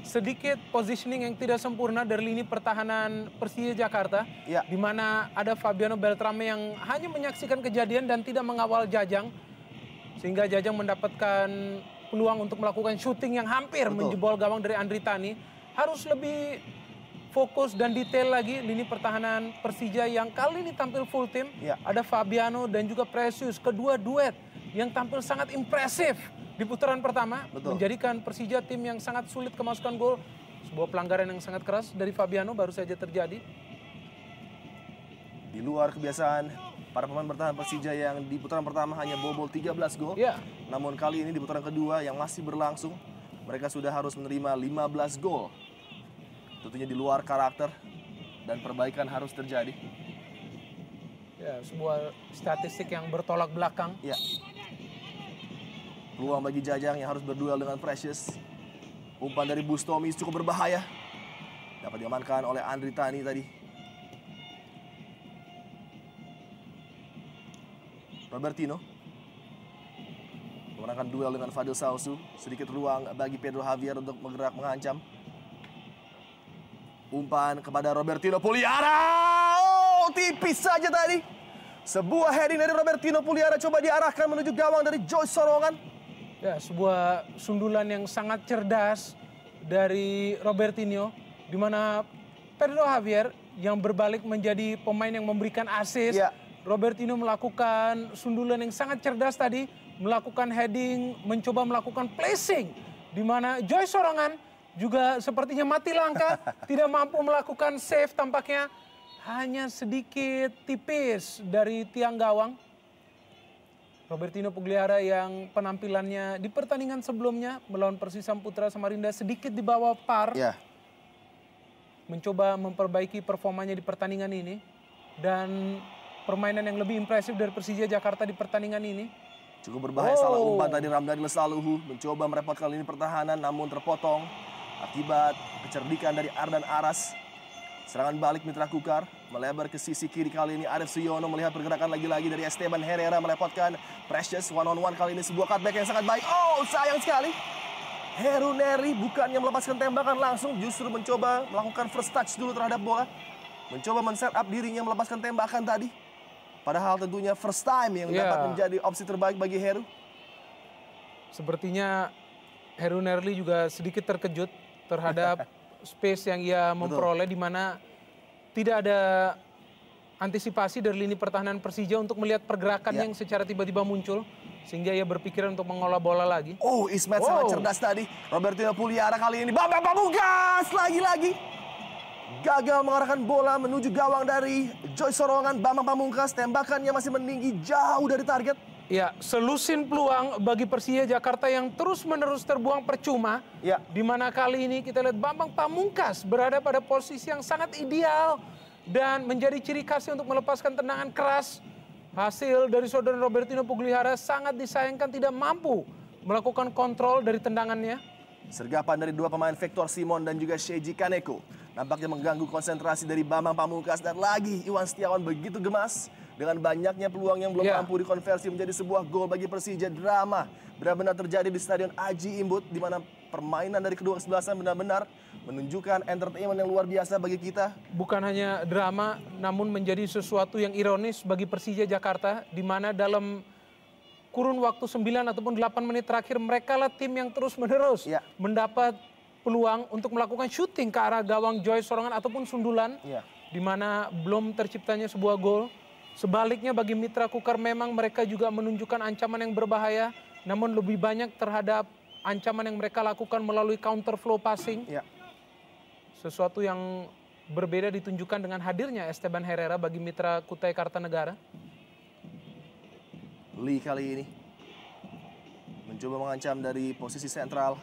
sedikit positioning yang tidak sempurna dari lini pertahanan Persija Jakarta. Di mana ada Fabiano Beltrame yang hanya menyaksikan kejadian dan tidak mengawal Jajang. Sehingga Jajang mendapatkan peluang untuk melakukan syuting yang hampir menjebol gawang dari Andri Tani. Harus lebih fokus dan detail lagi lini pertahanan Persija yang kali ini tampil full tim. Ada Fabiano dan juga Precious, kedua duet yang tampil sangat impresif di putaran pertama. Menjadikan Persija tim yang sangat sulit kemasukan gol. Sebuah pelanggaran yang sangat keras dari Fabiano baru saja terjadi. Di luar kebiasaan para pemain bertahan Persija yang di putaran pertama hanya bobol 13 gol. Namun kali ini di putaran kedua yang masih berlangsung, mereka sudah harus menerima 15 gol. Tentunya di luar karakter dan perbaikan harus terjadi. Ya, sebuah statistik yang bertolak belakang. Peluang bagi Jajang yang harus berduel dengan Precious. Umpan dari Bustomi cukup berbahaya. Dapat diamankan oleh Andri Tani tadi. Robertino memenangkan duel dengan Fadil Sausu. Sedikit ruang bagi Pedro Javier untuk bergerak mengancam. Umpan kepada Robertino Puliara. Tipis saja tadi. Sebuah heading dari Robertino Puliara coba diarahkan menuju gawang dari Joyce Sorongan. Ya, sebuah sundulan yang sangat cerdas dari Robertino, di mana Pedro Javier yang berbalik menjadi pemain yang memberikan assist. Robertino melakukan sundulan yang sangat cerdas tadi, melakukan heading, mencoba melakukan placing, di mana Joyce Sorongan juga sepertinya mati langka, tidak mampu melakukan save tampaknya, hanya sedikit tipis dari tiang gawang. Robertino Pugliara yang penampilannya di pertandingan sebelumnya melawan Persisam Putra Samarinda sedikit di bawah par, mencoba memperbaiki performanya di pertandingan ini, dan permainan yang lebih impresif dari Persija Jakarta di pertandingan ini Cukup berbahaya salah umpan tadi. Ramdhani Lestaluhu mencoba merepotkan lini pertahanan namun terpotong akibat kecerdikan dari Ardan Aras. Serangan balik Mitra Kukar melebar ke sisi kiri kali ini. Arif Suyono melihat pergerakan lagi-lagi dari Esteban Herrera merepotkan Precious one on one kali ini. Sebuah cutback yang sangat baik. Oh, sayang sekali. Heru Neri bukannya melepaskan tembakan langsung, justru mencoba melakukan first touch dulu terhadap bola. Mencoba men-set up dirinya melepaskan tembakan tadi. Padahal tentunya first time yang dapat menjadi opsi terbaik bagi Heru. Sepertinya Heru Nerli juga sedikit terkejut terhadap space yang ia memperoleh, di mana tidak ada antisipasi dari lini pertahanan Persija untuk melihat pergerakan yang secara tiba-tiba muncul. Sehingga ia berpikiran untuk mengolah bola lagi. Oh, Ismet sangat cerdas tadi. Robertino Puliara kali ini. Bambang Pamungkas lagi-lagi gagal mengarahkan bola menuju gawang dari Joy Sorongan. Bambang Pamungkas tembakannya masih meninggi jauh dari target. Ya, selusin peluang bagi Persija Jakarta yang terus-menerus terbuang percuma. Ya. Di mana kali ini kita lihat Bambang Pamungkas berada pada posisi yang sangat ideal dan menjadi ciri khasnya untuk melepaskan tendangan keras. Hasil dari saudara Robertino Pugliara sangat disayangkan tidak mampu melakukan kontrol dari tendangannya. Sergapan dari dua pemain Victor Simon dan juga Sheiji Kaneko nampaknya mengganggu konsentrasi dari Bambang Pamungkas. Dan lagi Iwan Setiawan begitu gemas dengan banyaknya peluang yang belum mampu dikonversi menjadi sebuah gol bagi Persija. Drama benar-benar terjadi di Stadion Aji Imbut, di mana permainan dari kedua kesebelasan benar-benar menunjukkan entertainment yang luar biasa bagi kita. Bukan hanya drama, namun menjadi sesuatu yang ironis bagi Persija Jakarta, di mana dalam kurun waktu 9 ataupun 8 menit terakhir mereka lah tim yang terus-menerus mendapat peluang untuk melakukan syuting ke arah gawang Joy Sorongan ataupun sundulan, di mana belum terciptanya sebuah gol. Sebaliknya bagi Mitra Kukar memang mereka juga menunjukkan ancaman yang berbahaya, namun lebih banyak terhadap ancaman yang mereka lakukan melalui counter flow passing. Sesuatu yang berbeda ditunjukkan dengan hadirnya Esteban Herrera bagi Mitra Kutai Kartanegara. Lee kali ini mencoba mengancam dari posisi sentral.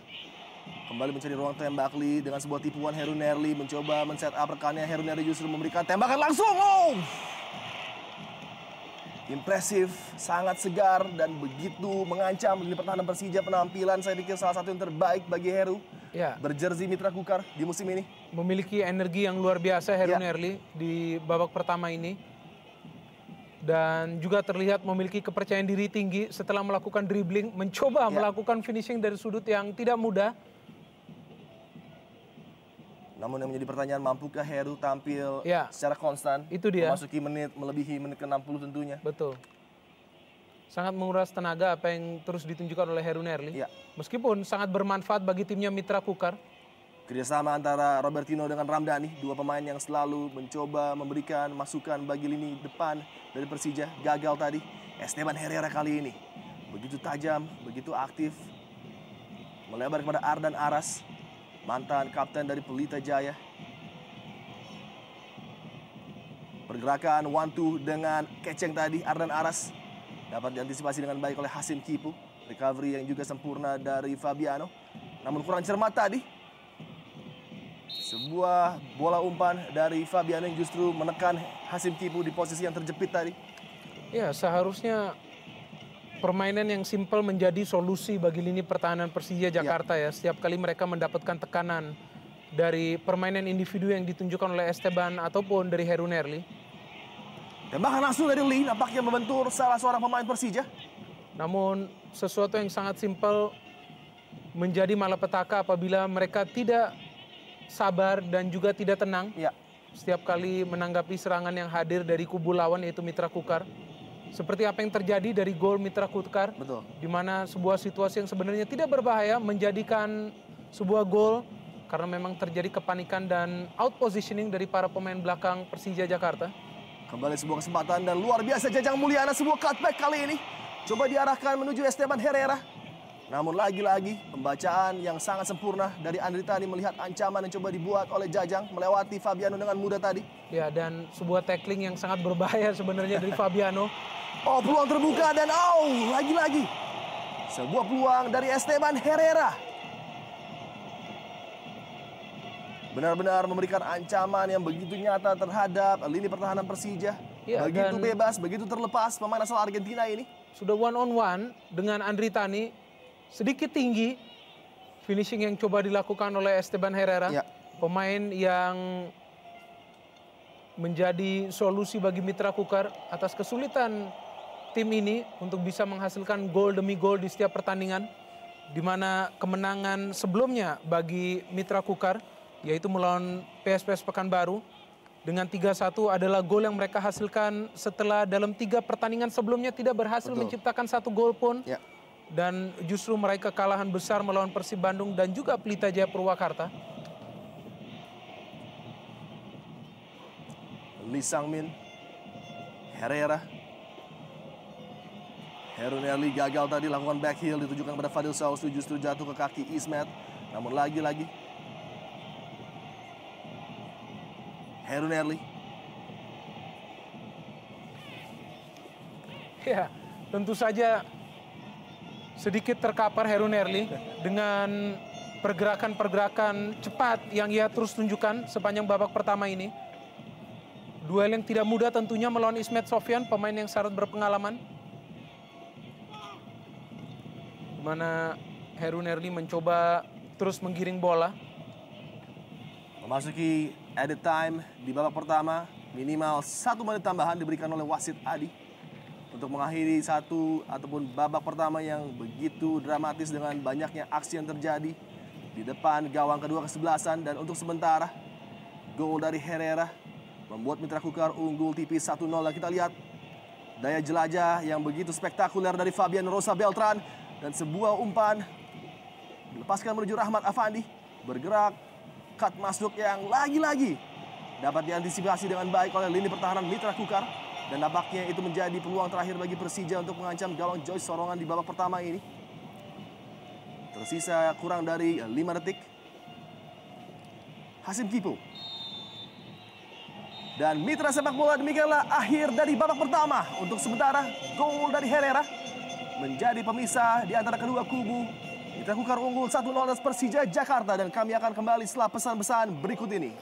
Kembali mencari ruang tembak Lee dengan sebuah tipuan. Heru Nerli mencoba men-set up rekannya. Heru Nerli justru memberikan tembakan langsung. Oh! Impresif, sangat segar dan begitu mengancam lini pertahanan Persija. Penampilan saya pikir salah satu yang terbaik bagi Heru. Berjersey Mitra Kukar di musim ini. Memiliki energi yang luar biasa Heru Nerli di babak pertama ini. Dan juga terlihat memiliki kepercayaan diri tinggi setelah melakukan dribbling. Mencoba melakukan finishing dari sudut yang tidak mudah. Namun yang menjadi pertanyaan, mampukah Heru tampil secara konstan? Itu dia. Memasuki melebihi menit ke-60 tentunya. Betul. Sangat menguras tenaga apa yang terus ditunjukkan oleh Heru Nerli. Meskipun sangat bermanfaat bagi timnya Mitra Kukar. Kerjasama antara Robertino dengan Ramdhani, dua pemain yang selalu mencoba memberikan masukan bagi lini depan dari Persija. Gagal tadi. Esteban Herrera kali ini begitu tajam, begitu aktif. Melebar kepada Ardan Aras, mantan kapten dari Pelita Jaya. Pergerakan 1-2 dengan keceng tadi Ardan Aras dapat diantisipasi dengan baik oleh Hasim Kipu. Recovery yang juga sempurna dari Fabiano. Namun kurang cermat tadi. Sebuah bola umpan dari Fabiano yang justru menekan Hasim Kipu di posisi yang terjepit tadi. Ya, seharusnya permainan yang simpel menjadi solusi bagi lini pertahanan Persija Jakarta ya. Setiap kali mereka mendapatkan tekanan dari permainan individu yang ditunjukkan oleh Esteban ataupun dari Heru Nerli. Tembakan langsung dari Lee nampaknya membentur salah seorang pemain Persija. Namun sesuatu yang sangat simpel menjadi malapetaka apabila mereka tidak sabar dan juga tidak tenang. Setiap kali menanggapi serangan yang hadir dari kubu lawan yaitu Mitra Kukar. Seperti apa yang terjadi dari gol Mitra Kukar. Betul. Di mana sebuah situasi yang sebenarnya tidak berbahaya menjadikan sebuah gol karena memang terjadi kepanikan dan out positioning dari para pemain belakang Persija Jakarta. Kembali sebuah kesempatan dan luar biasa Jajang Mulyana, sebuah cutback kali ini. Coba diarahkan menuju Esteban Herrera. Namun lagi-lagi pembacaan yang sangat sempurna dari Andri Tani melihat ancaman yang coba dibuat oleh Jajang melewati Fabiano dengan mudah tadi. Ya, dan sebuah tackling yang sangat berbahaya sebenarnya dari Fabiano. Oh, peluang terbuka dan lagi-lagi sebuah peluang dari Esteban Herrera. Benar-benar memberikan ancaman yang begitu nyata terhadap lini pertahanan Persija. Begitu bebas, begitu terlepas pemain asal Argentina ini. sudah one on one dengan Andri Tani, sedikit tinggi finishing yang coba dilakukan oleh Esteban Herrera, pemain yang menjadi solusi bagi Mitra Kukar atas kesulitan tim ini untuk bisa menghasilkan gol demi gol di setiap pertandingan, di mana kemenangan sebelumnya bagi Mitra Kukar yaitu melawan PSPS Pekanbaru dengan 3-1 adalah gol yang mereka hasilkan setelah dalam 3 pertandingan sebelumnya tidak berhasil menciptakan 1 gol pun. Dan justru mereka kalahan besar melawan Persib Bandung dan juga Pelita Jaya Purwakarta. Lee Sang-min, Herrera. Heru Nerli gagal tadi lakukan back heel, ditujukan pada Fadil Sausu, justru jatuh ke kaki Ismet. Namun lagi-lagi Heru Nerli. Ya, tentu saja sedikit terkapar Heru Nerli dengan pergerakan-pergerakan cepat yang ia terus tunjukkan sepanjang babak pertama ini. Duel yang tidak mudah tentunya melawan Ismet Sofyan, pemain yang syarat berpengalaman. Di mana Heru Nerli mencoba terus menggiring bola. Memasuki added time di babak pertama, minimal 1 menit tambahan diberikan oleh wasit Adi untuk mengakhiri babak pertama yang begitu dramatis dengan banyaknya aksi yang terjadi di depan gawang kedua kesebelasan. Dan untuk sementara gol dari Herrera membuat Mitra Kukar unggul tipis 1-0. Dan kita lihat daya jelajah yang begitu spektakuler dari Fabian Rosa Beltran dan sebuah umpan dilepaskan menuju Rahmat Afandi, bergerak cut masuk yang lagi-lagi dapat diantisipasi dengan baik oleh lini pertahanan Mitra Kukar. Dan nampaknya itu menjadi peluang terakhir bagi Persija untuk mengancam gawang Joyce Sorongan di babak pertama ini. Tersisa kurang dari 5 detik. Hasim Kipo. Dan Mitra Sepak Bola, demikianlah akhir dari babak pertama. Untuk sementara gol dari Herrera menjadi pemisah di antara kedua kubu. Mitra Kukar unggul 1-0 atas Persija Jakarta. Dan kami akan kembali setelah pesan-pesan berikut ini.